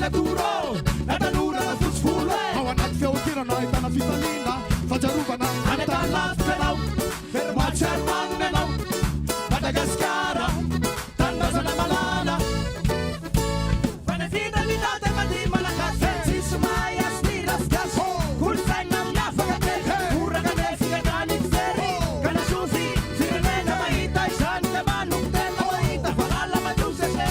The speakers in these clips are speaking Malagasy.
naturo natanora na fosifolo ao anaty fiahotirana ahitana fitaliana fajarovana any tanalavitra anao veromatsy ary manina anao Madagasikara tanindrazana malala fanefina mitady mady malagasy tsisy mahay azy ny rafigasy kolontsaina miafaka kely oraka nefika tany fijery kanasofy firenena mahita izany dia manompo tena mahita valala madosese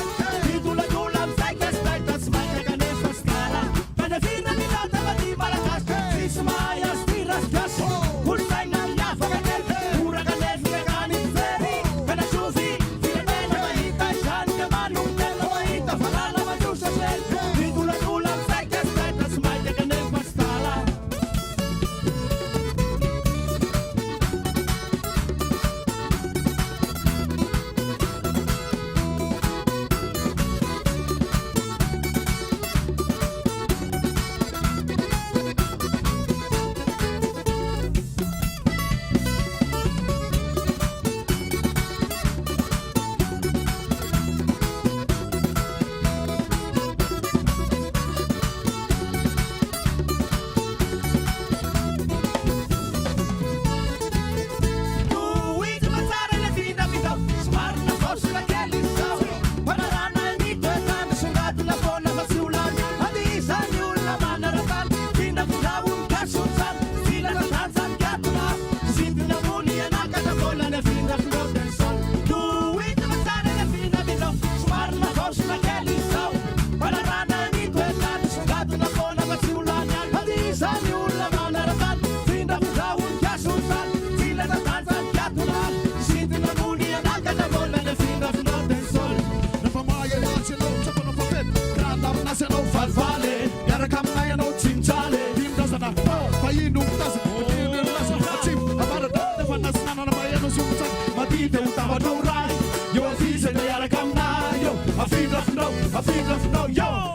mitoladola misaika sy tahita tsy maitaka nefa sy tara fanefina mitady mady malagasy tsisy mahay azy ny rafigasy kolontsaina miafaka kely oraka nefika tany fijery kanasofy firenena mahita izany dia manompo tena mahita valala madosese mitoladola misaika sy tahita tsy maitaka nefa sy tara Tuwiti matsara na fina bitaw Smart na force na kely izao Panarana ny toetana songadina foana masiulan Adi isany olona manaratan Fina bitaw ny kasonsan Fina na tansan katona Sitina muni anakata foana na fina flotenson Tuwiti matsara na fina bitaw Smart na force na kely izao Panarana ny toetana songadina foana masiulan Adi isany olona manaratan Fina bitaw ny kasonsan Fina na tansan katona Sitina muni anakata foana na fina flotenson Nafamaya nazy anao tsapana fafety Granda aminasy anao falifaly Miaraka aminay anao tsinjaly Timindrazana fahino mitazana Tirinazy atsimo avaratra Nefa nasinanana mahay anao somotsaka Madity ho tavanao ray Eo afizay na iaraka aminay Eo afindrafinao yo